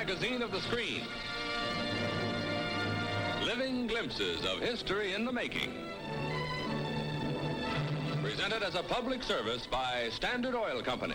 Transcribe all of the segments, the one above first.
magazine of the screen. Living glimpses of history in the making. Presented as a public service by Standard Oil Company.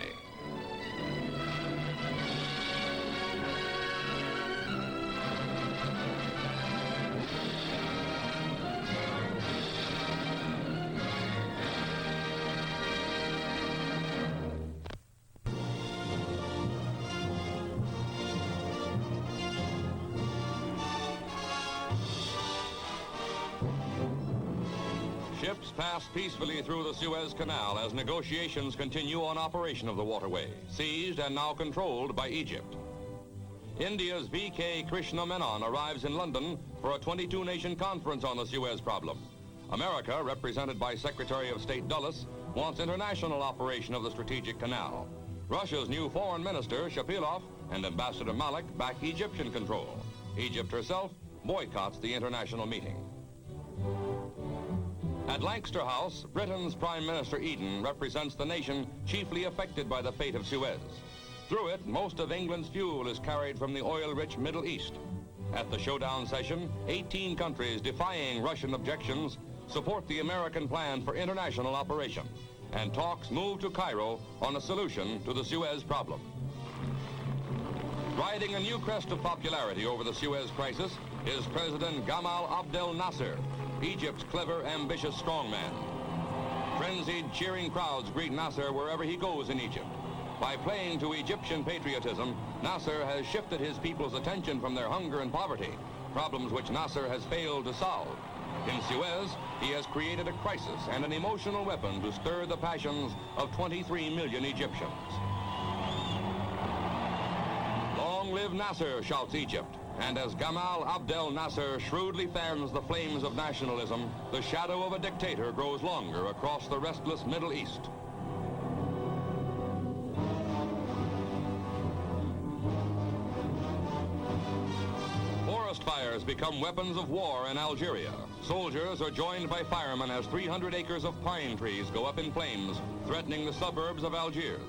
Ships pass peacefully through the Suez Canal as negotiations continue on operation of the waterway, seized and now controlled by Egypt. India's V.K. Krishna Menon arrives in London for a 22-nation conference on the Suez problem. America, represented by Secretary of State Dulles, wants international operation of the strategic canal. Russia's new foreign minister, Shapilov, and Ambassador Malik back Egyptian control. Egypt herself boycotts the international meeting. At Lancaster House, Britain's Prime Minister Eden represents the nation chiefly affected by the fate of Suez. Through it, most of England's fuel is carried from the oil-rich Middle East. At the showdown session, 18 countries defying Russian objections support the American plan for international operation, and talks move to Cairo on a solution to the Suez problem. Riding a new crest of popularity over the Suez crisis is President Gamal Abdel Nasser, Egypt's clever, ambitious strongman. Frenzied, cheering crowds greet Nasser wherever he goes in Egypt. By playing to Egyptian patriotism, Nasser has shifted his people's attention from their hunger and poverty, problems which Nasser has failed to solve. In Suez, he has created a crisis and an emotional weapon to stir the passions of 23 million Egyptians. Long live Nasser, shouts Egypt. And as Gamal Abdel Nasser shrewdly fans the flames of nationalism, the shadow of a dictator grows longer across the restless Middle East. Forest fires become weapons of war in Algeria. Soldiers are joined by firemen as 300 acres of pine trees go up in flames, threatening the suburbs of Algiers.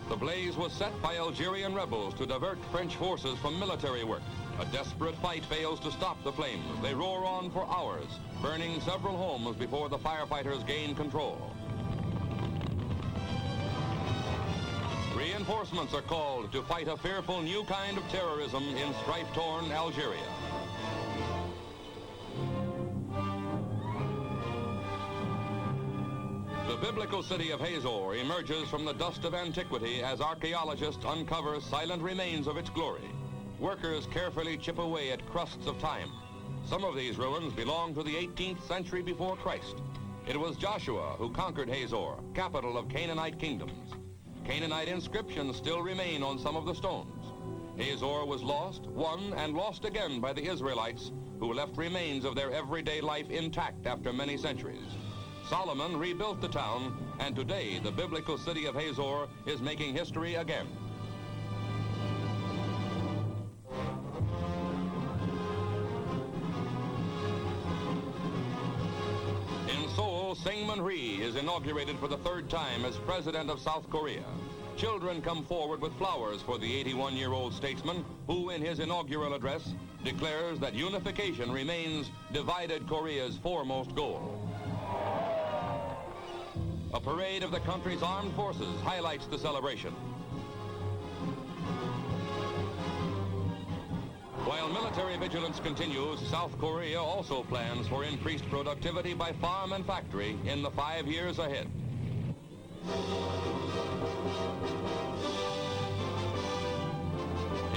The blaze was set by Algerian rebels to divert French forces from military work. A desperate fight fails to stop the flames. They roar on for hours, burning several homes before the firefighters gain control. Reinforcements are called to fight a fearful new kind of terrorism in strife-torn Algeria. The biblical city of Hazor emerges from the dust of antiquity as archaeologists uncover silent remains of its glory. Workers carefully chip away at crusts of time. Some of these ruins belong to the 18th century before Christ. It was Joshua who conquered Hazor, capital of Canaanite kingdoms. Canaanite inscriptions still remain on some of the stones. Hazor was lost, won, and lost again by the Israelites, who left remains of their everyday life intact after many centuries. Solomon rebuilt the town, and today the biblical city of Hazor is making history again. In Seoul, Syngman Rhee is inaugurated for the third time as president of South Korea. Children come forward with flowers for the 81-year-old statesman who, in his inaugural address, declares that unification remains divided Korea's foremost goal. A parade of the country's armed forces highlights the celebration. While military vigilance continues, South Korea also plans for increased productivity by farm and factory in the 5 years ahead.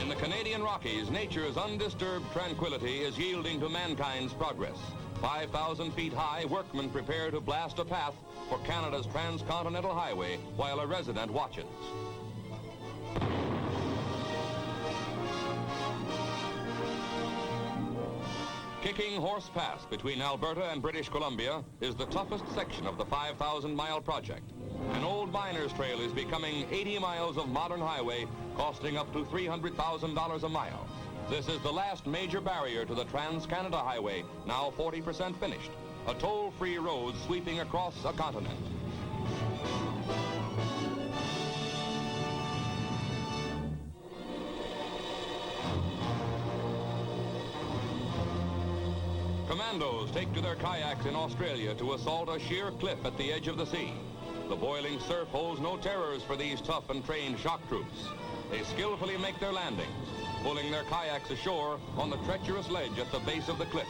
In the Canadian Rockies, nature's undisturbed tranquility is yielding to mankind's progress. 5,000 feet high, workmen prepare to blast a path for Canada's transcontinental highway while a resident watches. Kicking Horse Pass between Alberta and British Columbia is the toughest section of the 5,000-mile project. An old miner's trail is becoming 80 miles of modern highway, costing up to $300,000 a mile. This is the last major barrier to the Trans-Canada Highway, now 40% finished, a toll-free road sweeping across a continent. Commandos take to their kayaks in Australia to assault a sheer cliff at the edge of the sea. The boiling surf holds no terrors for these tough and trained shock troops. They skillfully make their landings, pulling their kayaks ashore on the treacherous ledge at the base of the cliff.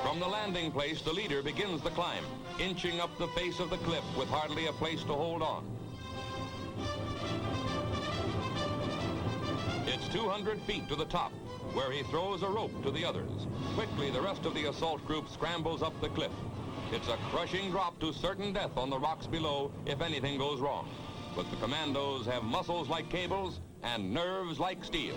From the landing place, the leader begins the climb, inching up the face of the cliff with hardly a place to hold on. It's 200 feet to the top, where he throws a rope to the others. Quickly, the rest of the assault group scrambles up the cliff. It's a crushing drop to certain death on the rocks below if anything goes wrong. But the commandos have muscles like cables and nerves like steel.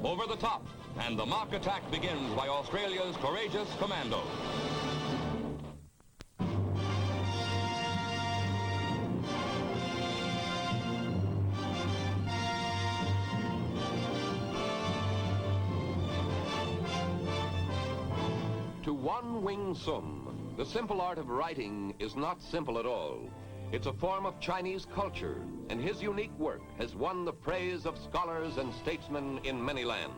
Over the top, and the mock attack begins by Australia's courageous commandos. To Wan Wing Sum, the simple art of writing is not simple at all. It's a form of Chinese culture, and his unique work has won the praise of scholars and statesmen in many lands.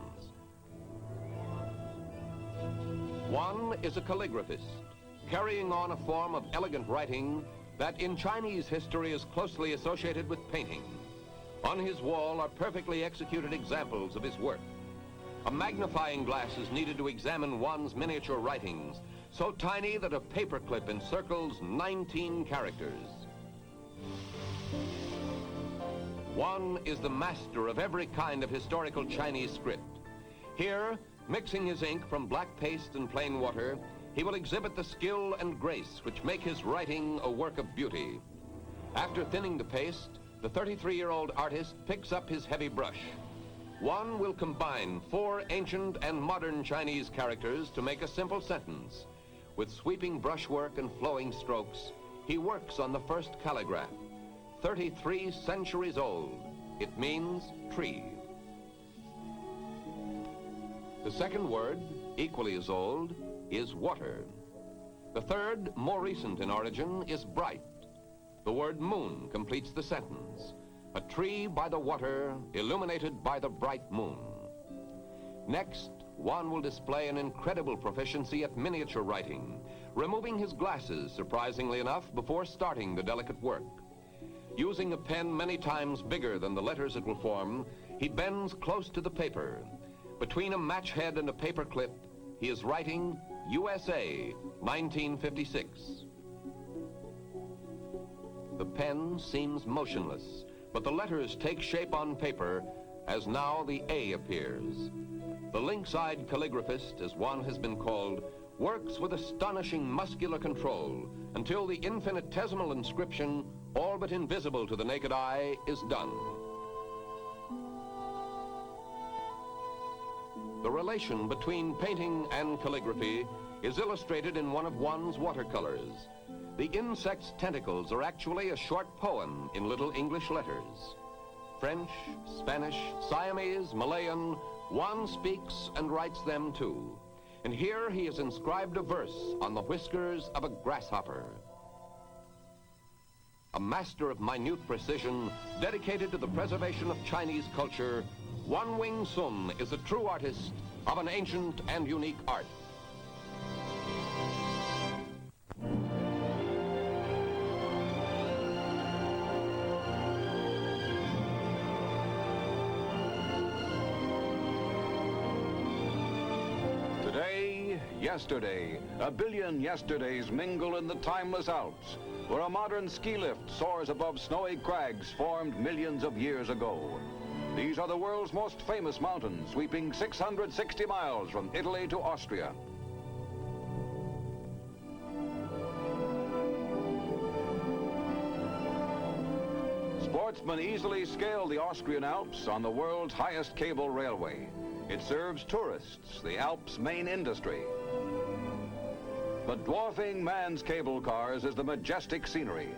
Wan is a calligraphist, carrying on a form of elegant writing that in Chinese history is closely associated with painting. On his wall are perfectly executed examples of his work. A magnifying glass is needed to examine Wan's miniature writings, so tiny that a paperclip encircles 19 characters. Wan is the master of every kind of historical Chinese script. Here, mixing his ink from black paste and plain water, he will exhibit the skill and grace which make his writing a work of beauty. After thinning the paste, the 33-year-old artist picks up his heavy brush. Wan will combine 4 ancient and modern Chinese characters to make a simple sentence. With sweeping brushwork and flowing strokes, he works on the first calligraph. 33 centuries old. It means tree. The second word, equally as old, is water. The third, more recent in origin, is bright. The word moon completes the sentence. A tree by the water, illuminated by the bright moon. Next, Wan will display an incredible proficiency at miniature writing, removing his glasses, surprisingly enough, before starting the delicate work. Using a pen many times bigger than the letters it will form, he bends close to the paper. Between a match head and a paper clip, he is writing USA, 1956. The pen seems motionless, but the letters take shape on paper as now the A appears. The lynx-eyed calligraphist, as Wan has been called, works with astonishing muscular control until the infinitesimal inscription, all but invisible to the naked eye, is done. The relation between painting and calligraphy is illustrated in one of Wan's watercolors. The insect's tentacles are actually a short poem in little English letters. French, Spanish, Siamese, Malayan, Wan speaks and writes them too. And here he has inscribed a verse on the whiskers of a grasshopper. A master of minute precision, dedicated to the preservation of Chinese culture, Wan Wing Sum is a true artist of an ancient and unique art. Yesterday, a billion yesterdays mingle in the timeless Alps, where a modern ski lift soars above snowy crags formed millions of years ago. These are the world's most famous mountains, sweeping 660 miles from Italy to Austria. Sportsmen easily scale the Austrian Alps on the world's highest cable railway. It serves tourists, the Alps' main industry. But dwarfing man's cable cars is the majestic scenery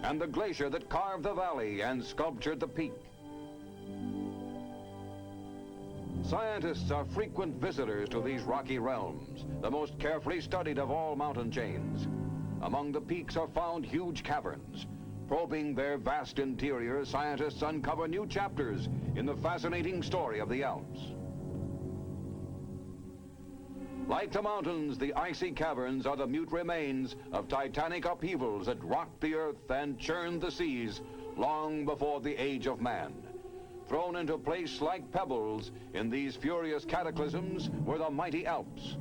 and the glacier that carved the valley and sculptured the peak. Scientists are frequent visitors to these rocky realms, the most carefully studied of all mountain chains. Among the peaks are found huge caverns, Probing their vast interior, scientists uncover new chapters in the fascinating story of the Alps. Like the mountains, the icy caverns are the mute remains of titanic upheavals that rocked the earth and churned the seas long before the age of man. Thrown into place like pebbles in these furious cataclysms were the mighty Alps.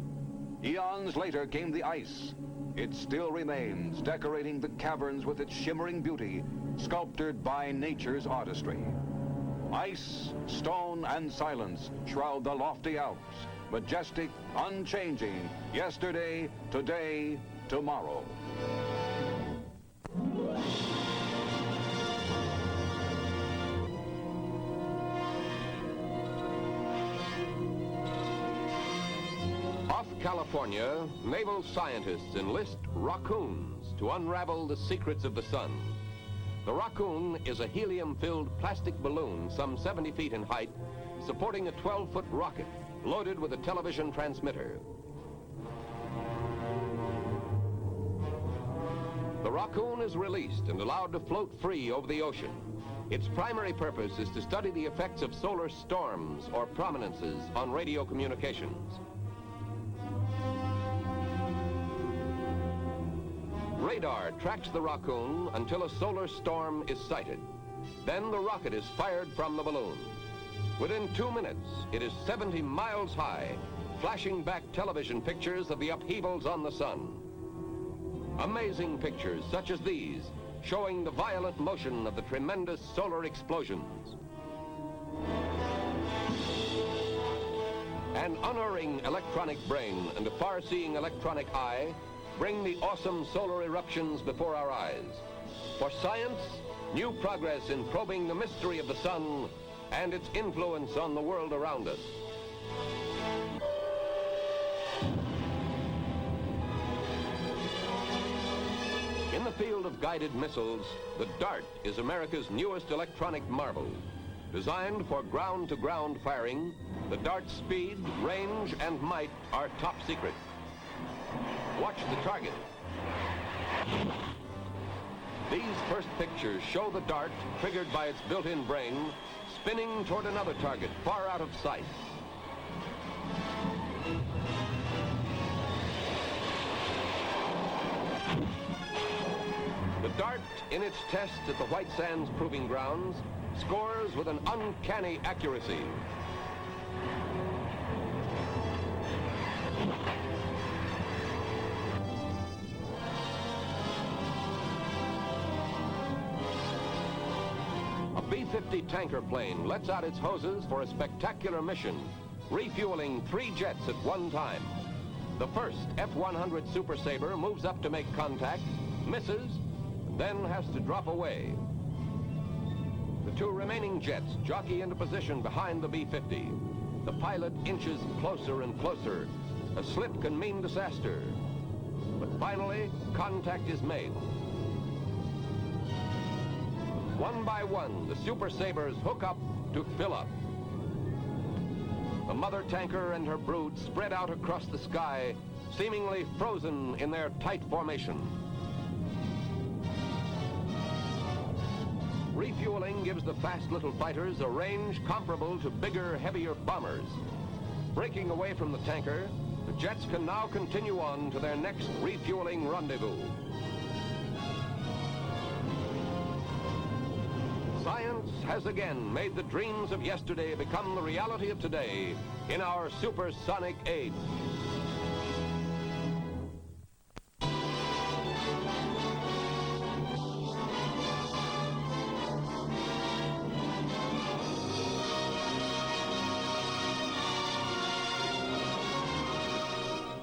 Eons later came the ice. It still remains, decorating the caverns with its shimmering beauty, sculptured by nature's artistry. Ice, stone, and silence shroud the lofty Alps, majestic, unchanging, yesterday, today, tomorrow. Off California, naval scientists enlist raccoons to unravel the secrets of the sun. The raccoon is a helium-filled plastic balloon some 70 feet in height, supporting a 12-foot rocket loaded with a television transmitter. The raccoon is released and allowed to float free over the ocean. Its primary purpose is to study the effects of solar storms or prominences on radio communications. Radar tracks the raccoon until a solar storm is sighted. Then the rocket is fired from the balloon. Within 2 minutes, it is 70 miles high, flashing back television pictures of the upheavals on the sun. Amazing pictures such as these, showing the violent motion of the tremendous solar explosions. An unerring electronic brain and a far-seeing electronic eye bring the awesome solar eruptions before our eyes. For science, new progress in probing the mystery of the sun and its influence on the world around us. In the field of guided missiles, the DART is America's newest electronic marvel. Designed for ground-to-ground firing, the DART's speed, range, and might are top secret. Watch the target. These first pictures show the DART, triggered by its built-in brain, spinning toward another target far out of sight. The DART, in its tests at the White Sands Proving Grounds, scores with an uncanny accuracy. A B-50 tanker plane lets out its hoses for a spectacular mission, refueling 3 jets at one time. The first F-100 Super Sabre moves up to make contact, misses, then has to drop away. The 2 remaining jets jockey into position behind the B-50. The pilot inches closer and closer. A slip can mean disaster. But finally, contact is made. One by one, the Super Sabres hook up to fill up. The mother tanker and her brood spread out across the sky, seemingly frozen in their tight formation. Refueling gives the fast little fighters a range comparable to bigger, heavier bombers. Breaking away from the tanker, the jets can now continue on to their next refueling rendezvous. Science has again made the dreams of yesterday become the reality of today in our supersonic age.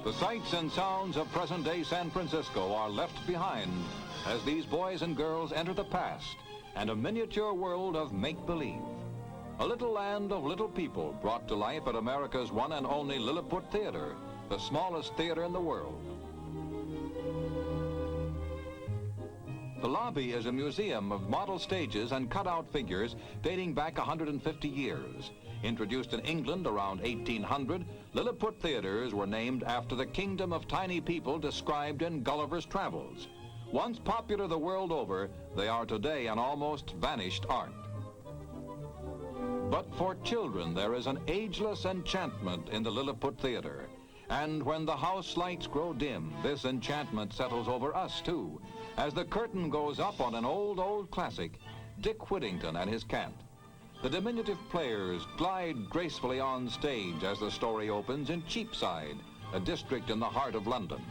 The sights and sounds of present-day San Francisco are left behind as these boys and girls enter the past and a miniature world of make-believe. A little land of little people brought to life at America's one and only Liliput Theater, the smallest theater in the world. The lobby is a museum of model stages and cutout figures dating back 150 years. Introduced in England around 1800, Liliput theaters were named after the kingdom of tiny people described in Gulliver's Travels. Once popular the world over, they are today an almost vanished art. But for children, there is an ageless enchantment in the Liliput Theater. And when the house lights grow dim, this enchantment settles over us too, as the curtain goes up on an old classic, Dick Whittington and his cat. The diminutive players glide gracefully on stage as the story opens in Cheapside, a district in the heart of London.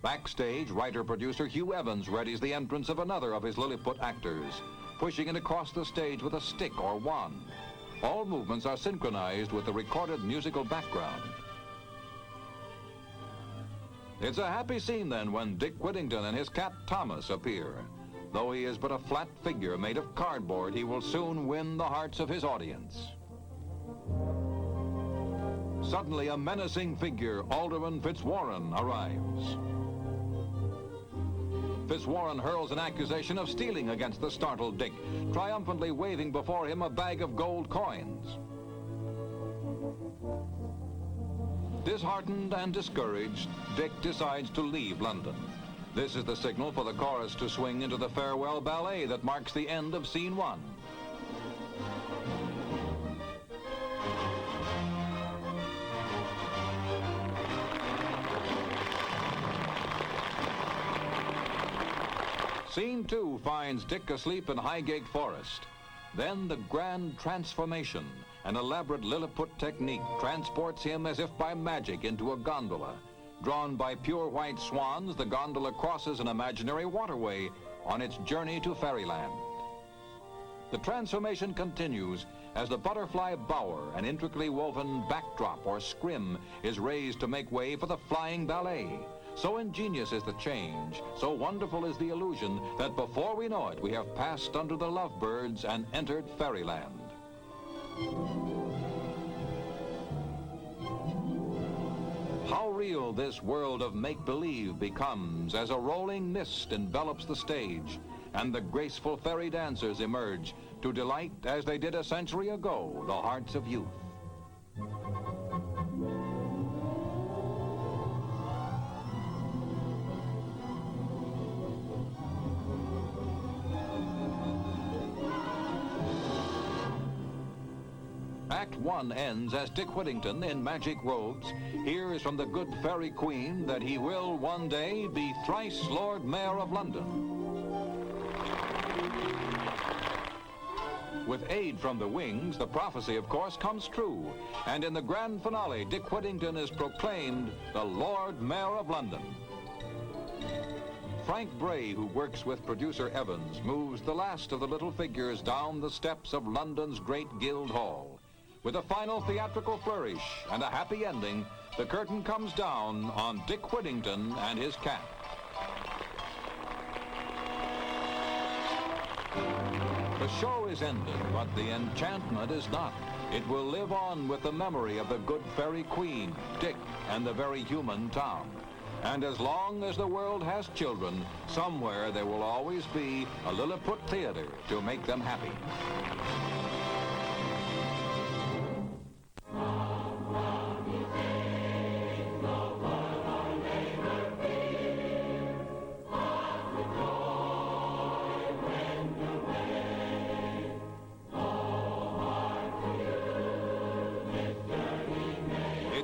Backstage, writer-producer Hugh Evans readies the entrance of another of his Lilliput actors, pushing it across the stage with a stick or wand. All movements are synchronized with the recorded musical background. It's a happy scene then when Dick Whittington and his cat Thomas appear. Though he is but a flat figure made of cardboard, he will soon win the hearts of his audience. Suddenly, a menacing figure, Alderman Fitzwarren, arrives. Fitzwarren hurls an accusation of stealing against the startled Dick, triumphantly waving before him a bag of gold coins. Disheartened and discouraged, Dick decides to leave London. This is the signal for the chorus to swing into the farewell ballet that marks the end of Scene 1. Scene 2 finds Dick asleep in Highgate Forest. Then the grand transformation, an elaborate Lilliput technique, transports him as if by magic into a gondola. Drawn by pure white swans, the gondola crosses an imaginary waterway on its journey to fairyland. The transformation continues as the butterfly bower, an intricately woven backdrop or scrim, is raised to make way for the flying ballet. So ingenious is the change, so wonderful is the illusion, that before we know it, we have passed under the lovebirds and entered fairyland. How real this world of make-believe becomes as a rolling mist envelops the stage and the graceful fairy dancers emerge to delight, as they did a century ago, the hearts of youth. Act 1 ends as Dick Whittington, in magic robes, hears from the good fairy queen that he will one day be thrice Lord Mayor of London. With aid from the wings, the prophecy, of course, comes true. And in the grand finale, Dick Whittington is proclaimed the Lord Mayor of London. Frank Bray, who works with producer Evans, moves the last of the little figures down the steps of London's great Guildhall. With a final theatrical flourish and a happy ending, the curtain comes down on Dick Whittington and his cat. The show is ended, but the enchantment is not. It will live on with the memory of the good fairy queen, Dick, and the very human town. And as long as the world has children, somewhere there will always be a Liliput Theater to make them happy.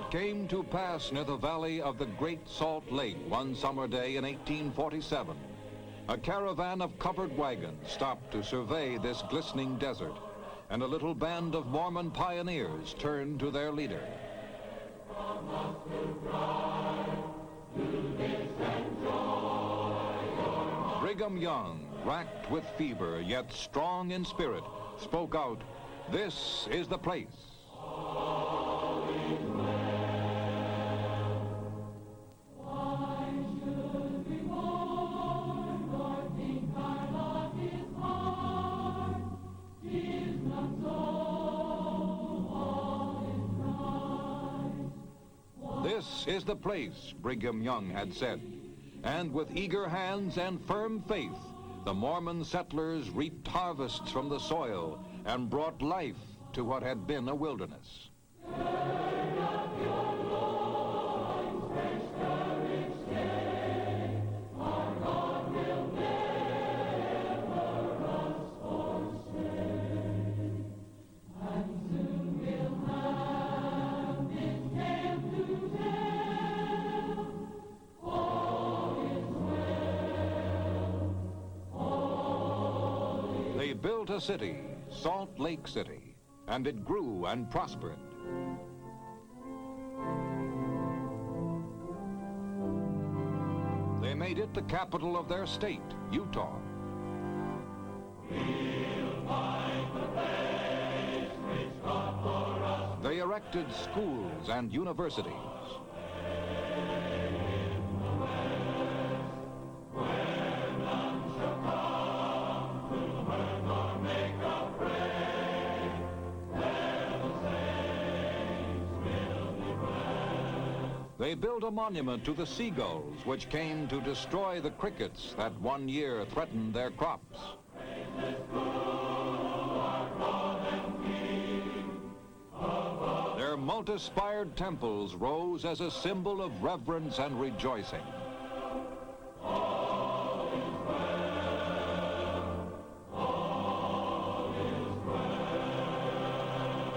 Came to pass near the valley of the Great Salt Lake one summer day in 1847. A caravan of covered wagons stopped to survey this glistening desert, and a little band of Mormon pioneers turned to their leader. Brigham Young, racked with fever yet strong in spirit, spoke out, "This is the place." This is the place, Brigham Young had said. And with eager hands and firm faith, the Mormon settlers reaped harvests from the soil and brought life to what had been a wilderness. built a city, Salt Lake City, and it grew and prospered. They made it the capital of their state, Utah. They erected schools and universities. They built a monument to the seagulls which came to destroy the crickets that one year threatened their crops. Their multi-spired temples rose as a symbol of reverence and rejoicing.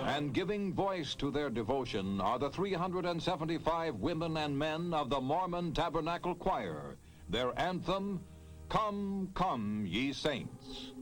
And giving voice to their devotion are the 375 women and men of the Mormon Tabernacle Choir. Their anthem, "Come, Come, Ye Saints."